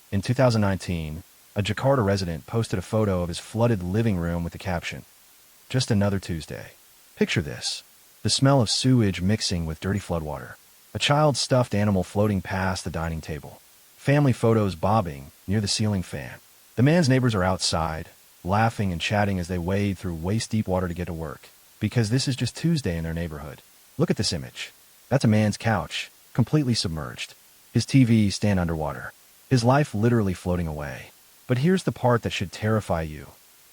In 2019, a Jakarta resident posted a photo of his flooded living room with the caption, "Just another Tuesday." Picture this: the smell of sewage mixing with dirty floodwater, a child's stuffed animal floating past the dining table, family photos bobbing near the ceiling fan. The man's neighbors are outside, laughing and chatting as they wade through waist-deep water to get to work, because this is just Tuesday in their neighborhood. Look at this image. That's a man's couch, completely submerged. His TV stand underwater. His life literally floating away. But here's the part that should terrify you.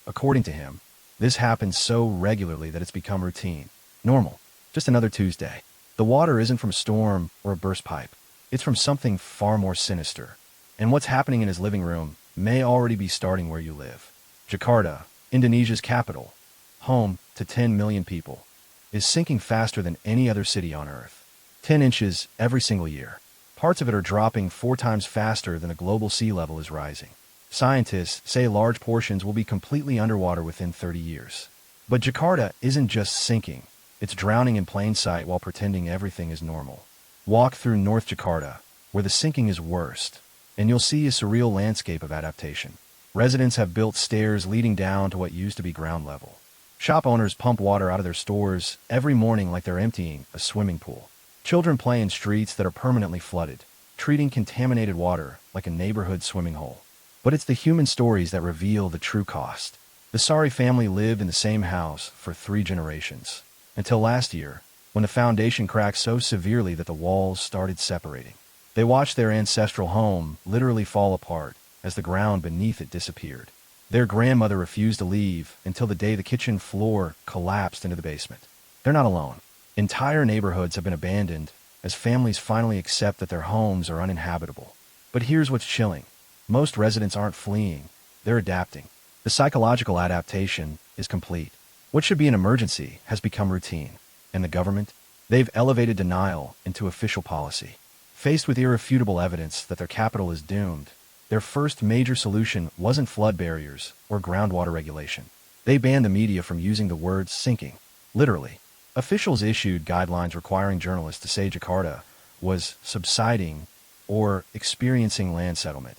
According to him, this happens so regularly that it's become routine. Normal. Just another Tuesday. The water isn't from a storm or a burst pipe. It's from something far more sinister. And what's happening in his living room may already be starting where you live. Jakarta, Indonesia's capital, home to 10 million people, is sinking faster than any other city on Earth. 10 inches every single year. Parts of it are dropping 4 times faster than the global sea level is rising. Scientists say large portions will be completely underwater within 30 years. But Jakarta isn't just sinking. It's drowning in plain sight while pretending everything is normal. Walk through North Jakarta, where the sinking is worst, and you'll see a surreal landscape of adaptation. Residents have built stairs leading down to what used to be ground level. Shop owners pump water out of their stores every morning like they're emptying a swimming pool. Children play in streets that are permanently flooded, treating contaminated water like a neighborhood swimming hole. But it's the human stories that reveal the true cost. The Sari family lived in the same house for 3 generations, until last year, when the foundation cracked so severely that the walls started separating. They watched their ancestral home literally fall apart as the ground beneath it disappeared. Their grandmother refused to leave until the day the kitchen floor collapsed into the basement. They're not alone. Entire neighborhoods have been abandoned as families finally accept that their homes are uninhabitable. But here's what's chilling. Most residents aren't fleeing, they're adapting. The psychological adaptation is complete. What should be an emergency has become routine. And the government? They've elevated denial into official policy. Faced with irrefutable evidence that their capital is doomed, their first major solution wasn't flood barriers or groundwater regulation. They banned the media from using the word sinking. Literally. Officials issued guidelines requiring journalists to say Jakarta was subsiding or experiencing land settlement.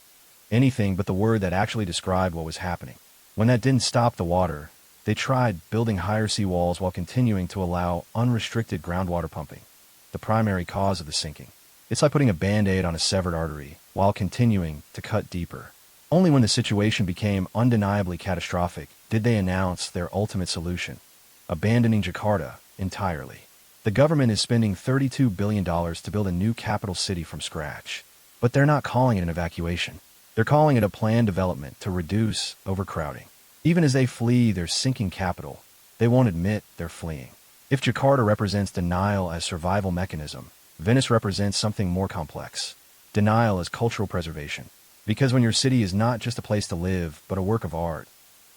Anything but the word that actually described what was happening. When that didn't stop the water, they tried building higher seawalls while continuing to allow unrestricted groundwater pumping, the primary cause of the sinking. It's like putting a Band-Aid on a severed artery while continuing to cut deeper. Only when the situation became undeniably catastrophic did they announce their ultimate solution: abandoning Jakarta entirely. The government is spending $32 billion to build a new capital city from scratch. But they're not calling it an evacuation. They're calling it a planned development to reduce overcrowding. Even as they flee their sinking capital, they won't admit they're fleeing. If Jakarta represents denial as survival mechanism, Venice represents something more complex. Denial as cultural preservation. Because when your city is not just a place to live, but a work of art,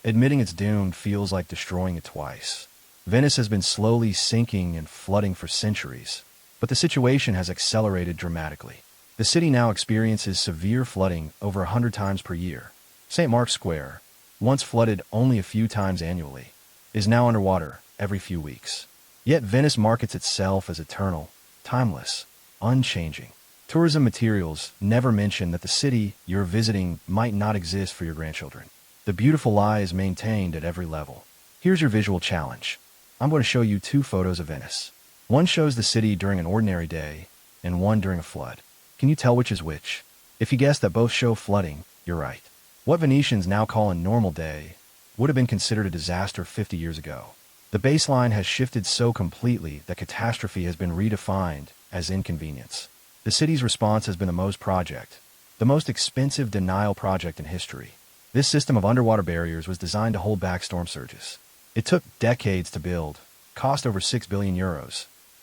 admitting it's doomed feels like destroying it twice. Venice has been slowly sinking and flooding for centuries, but the situation has accelerated dramatically. The city now experiences severe flooding over 100 times per year. St. Mark's Square, once flooded only a few times annually, is now underwater every few weeks. Yet Venice markets itself as eternal, timeless, unchanging. Tourism materials never mention that the city you're visiting might not exist for your grandchildren. The beautiful lie is maintained at every level. Here's your visual challenge. I'm going to show you 2 photos of Venice. One shows the city during an ordinary day, and one during a flood. Can you tell which is which? If you guess that both show flooding, you're right. What Venetians now call a normal day would have been considered a disaster 50 years ago. The baseline has shifted so completely that catastrophe has been redefined as inconvenience. The city's response has been the most expensive denial project in history. This system of underwater barriers was designed to hold back storm surges. It took decades to build, cost over €6 billion,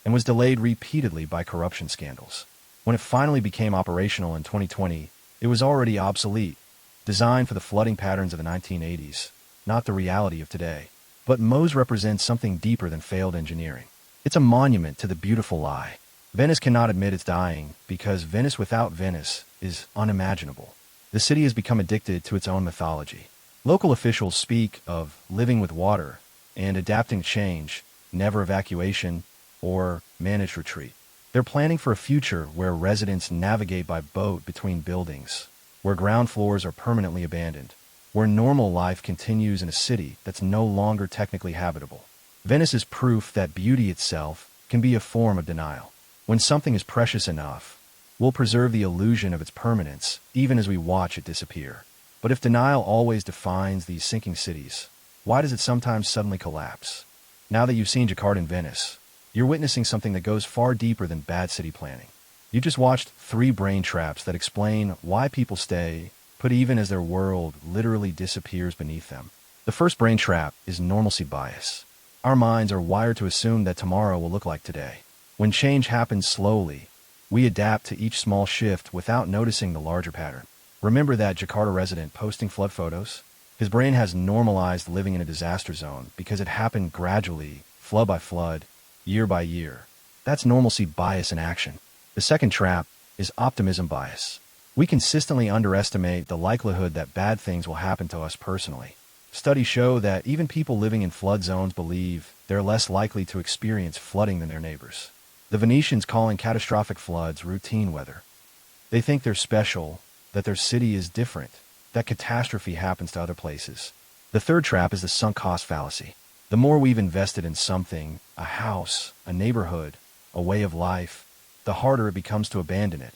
and was delayed repeatedly by corruption scandals. When it finally became operational in 2020, it was already obsolete, designed for the flooding patterns of the 1980s, not the reality of today. But Moe's represents something deeper than failed engineering. It's a monument to the beautiful lie. Venice cannot admit it's dying because Venice without Venice is unimaginable. The city has become addicted to its own mythology. Local officials speak of living with water and adapting to change, never evacuation or managed retreat. They're planning for a future where residents navigate by boat between buildings, where ground floors are permanently abandoned, where normal life continues in a city that's no longer technically habitable. Venice is proof that beauty itself can be a form of denial. When something is precious enough, we'll preserve the illusion of its permanence even as we watch it disappear. But if denial always defines these sinking cities, why does it sometimes suddenly collapse? Now that you've seen Jakarta and Venice, you're witnessing something that goes far deeper than bad city planning. You just watched 3 brain traps that explain why people stay put even as their world literally disappears beneath them. The first brain trap is normalcy bias. Our minds are wired to assume that tomorrow will look like today. When change happens slowly, we adapt to each small shift without noticing the larger pattern. Remember that Jakarta resident posting flood photos? His brain has normalized living in a disaster zone because it happened gradually, flood by flood, year by year. That's normalcy bias in action. The second trap is optimism bias. We consistently underestimate the likelihood that bad things will happen to us personally. Studies show that even people living in flood zones believe they're less likely to experience flooding than their neighbors. The Venetians calling catastrophic floods routine weather. They think they're special, that their city is different, that catastrophe happens to other places. The third trap is the sunk cost fallacy. The more we've invested in something, a house, a neighborhood, a way of life, the harder it becomes to abandon it,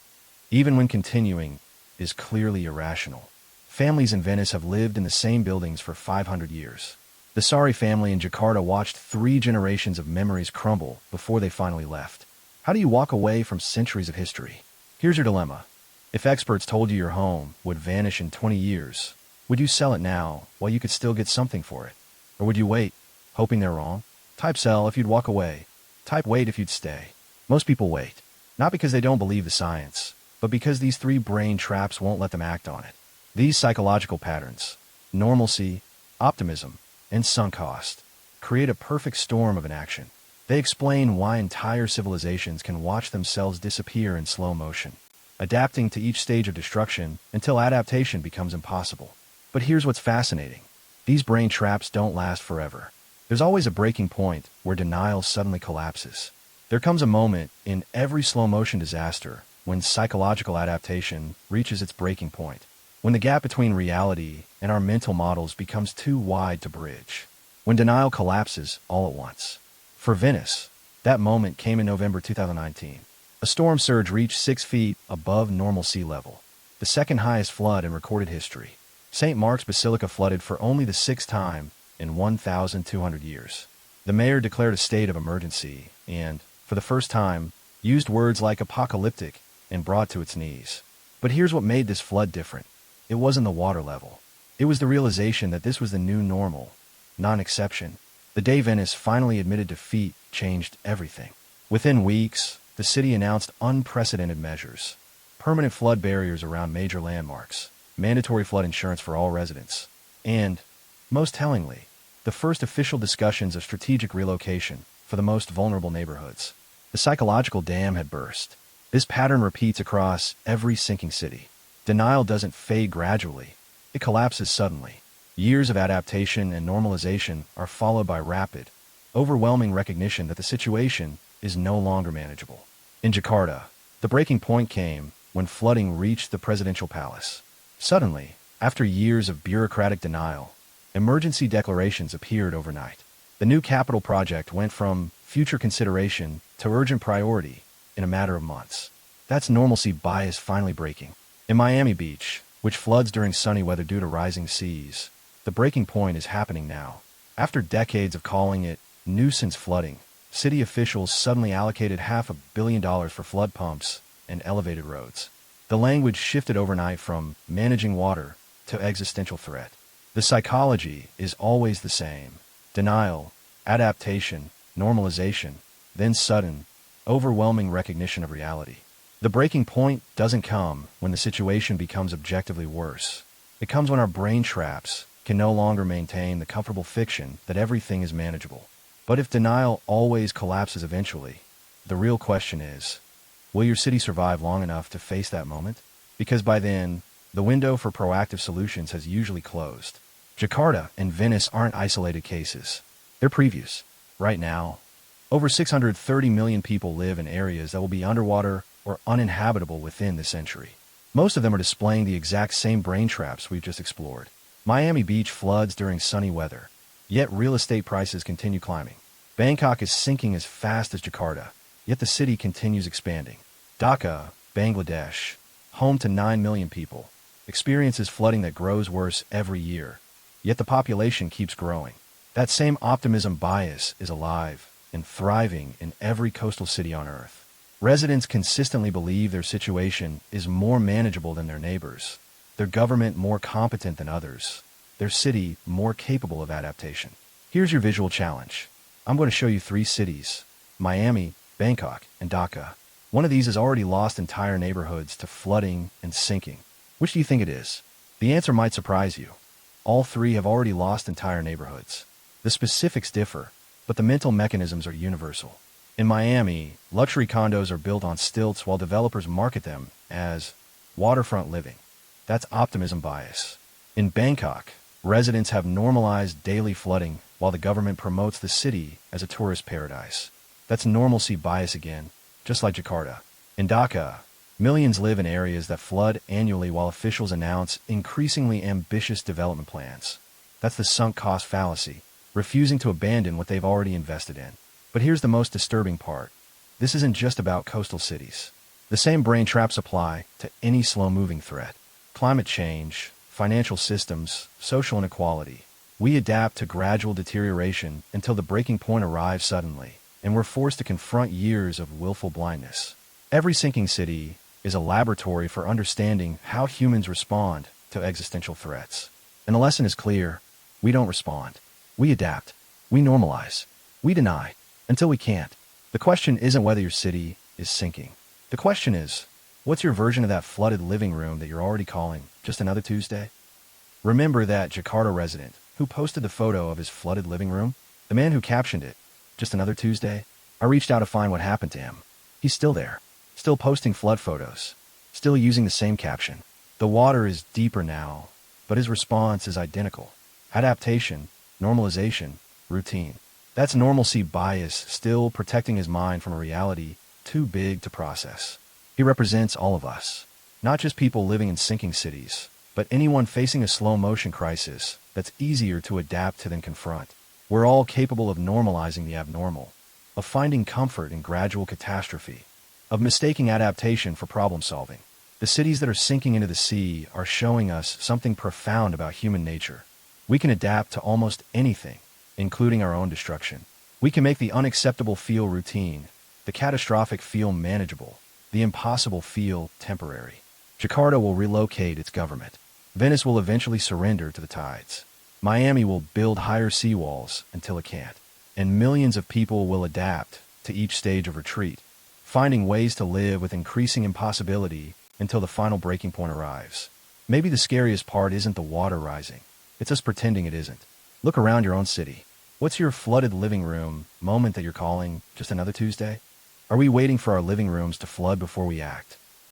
even when continuing is clearly irrational. Families in Venice have lived in the same buildings for 500 years. The Sari family in Jakarta watched 3 generations of memories crumble before they finally left. How do you walk away from centuries of history? Here's your dilemma. If experts told you your home would vanish in 20 years, would you sell it now while you could still get something for it? Or would you wait, hoping they're wrong? Type sell if you'd walk away. Type wait if you'd stay. Most people wait, not because they don't believe the science, but because these 3 brain traps won't let them act on it. These psychological patterns, normalcy, optimism, and sunk cost, create a perfect storm of inaction. They explain why entire civilizations can watch themselves disappear in slow motion, adapting to each stage of destruction until adaptation becomes impossible. But here's what's fascinating. These brain traps don't last forever. There's always a breaking point where denial suddenly collapses. There comes a moment in every slow-motion disaster when psychological adaptation reaches its breaking point, when the gap between reality and our mental models becomes too wide to bridge, when denial collapses all at once. For Venice, that moment came in November 2019. A storm surge reached 6 feet above normal sea level, the second highest flood in recorded history. St. Mark's Basilica flooded for only the 6th time in 1,200 years. The mayor declared a state of emergency and, for the first time, used words like apocalyptic and brought to its knees. But here's what made this flood different. It wasn't the water level. It was the realization that this was the new normal, not an exception. The day Venice finally admitted defeat changed everything. Within weeks, the city announced unprecedented measures. Permanent flood barriers around major landmarks, mandatory flood insurance for all residents, and, most tellingly, the first official discussions of strategic relocation for the most vulnerable neighborhoods. The psychological dam had burst. This pattern repeats across every sinking city. Denial doesn't fade gradually. It collapses suddenly. Years of adaptation and normalization are followed by rapid, overwhelming recognition that the situation is no longer manageable. In Jakarta, the breaking point came when flooding reached the presidential palace. Suddenly, after years of bureaucratic denial, emergency declarations appeared overnight. The new capital project went from future consideration to urgent priority in a matter of months. That's normalcy bias finally breaking. In Miami Beach, which floods during sunny weather due to rising seas, the breaking point is happening now. After decades of calling it nuisance flooding, city officials suddenly allocated $500 million for flood pumps and elevated roads. The language shifted overnight from managing water to existential threat. The psychology is always the same. Denial, adaptation, normalization, then sudden, overwhelming recognition of reality. The breaking point doesn't come when the situation becomes objectively worse. It comes when our brain traps can no longer maintain the comfortable fiction that everything is manageable. But if denial always collapses eventually, the real question is, will your city survive long enough to face that moment? Because by then, the window for proactive solutions has usually closed. Jakarta and Venice aren't isolated cases. They're previews. Right now, over 630 million people live in areas that will be underwater or uninhabitable within the century. Most of them are displaying the exact same brain traps we've just explored. Miami Beach floods during sunny weather, yet real estate prices continue climbing. Bangkok is sinking as fast as Jakarta, yet the city continues expanding. Dhaka, Bangladesh, home to 9 million people, experiences flooding that grows worse every year, yet the population keeps growing. That same optimism bias is alive and thriving in every coastal city on Earth. Residents consistently believe their situation is more manageable than their neighbors, their government more competent than others, their city more capable of adaptation. Here's your visual challenge. I'm going to show you 3 cities: Miami, Bangkok, and Dhaka. One of these has already lost entire neighborhoods to flooding and sinking. Which do you think it is? The answer might surprise you. All 3 have already lost entire neighborhoods. The specifics differ, but the mental mechanisms are universal. In Miami, luxury condos are built on stilts while developers market them as waterfront living. That's optimism bias. In Bangkok, residents have normalized daily flooding while the government promotes the city as a tourist paradise. That's normalcy bias again, just like Jakarta. In Dhaka, millions live in areas that flood annually while officials announce increasingly ambitious development plans. That's the sunk cost fallacy, refusing to abandon what they've already invested in. But here's the most disturbing part. This isn't just about coastal cities. The same brain traps apply to any slow-moving threat. Climate change, financial systems, social inequality. We adapt to gradual deterioration until the breaking point arrives suddenly, and we're forced to confront years of willful blindness. Every sinking city is a laboratory for understanding how humans respond to existential threats. And the lesson is clear. We don't respond. We adapt. We normalize. We deny. Until we can't. The question isn't whether your city is sinking. The question is, what's your version of that flooded living room that you're already calling just another Tuesday? Remember that Jakarta resident who posted the photo of his flooded living room? The man who captioned it, just another Tuesday? I reached out to find what happened to him. He's still there, still posting flood photos, still using the same caption. The water is deeper now, but his response is identical. Adaptation, normalization, routine. That's normalcy bias still protecting his mind from a reality too big to process. He represents all of us, not just people living in sinking cities, but anyone facing a slow-motion crisis that's easier to adapt to than confront. We're all capable of normalizing the abnormal, of finding comfort in gradual catastrophe, of mistaking adaptation for problem-solving. The cities that are sinking into the sea are showing us something profound about human nature. We can adapt to almost anything, including our own destruction. We can make the unacceptable feel routine, the catastrophic feel manageable, the impossible feel temporary. Jakarta will relocate its government. Venice will eventually surrender to the tides. Miami will build higher seawalls until it can't. And millions of people will adapt to each stage of retreat, finding ways to live with increasing impossibility until the final breaking point arrives. Maybe the scariest part isn't the water rising. It's us pretending it isn't. Look around your own city. What's your flooded living room moment that you're calling just another Tuesday? Are we waiting for our living rooms to flood before we act?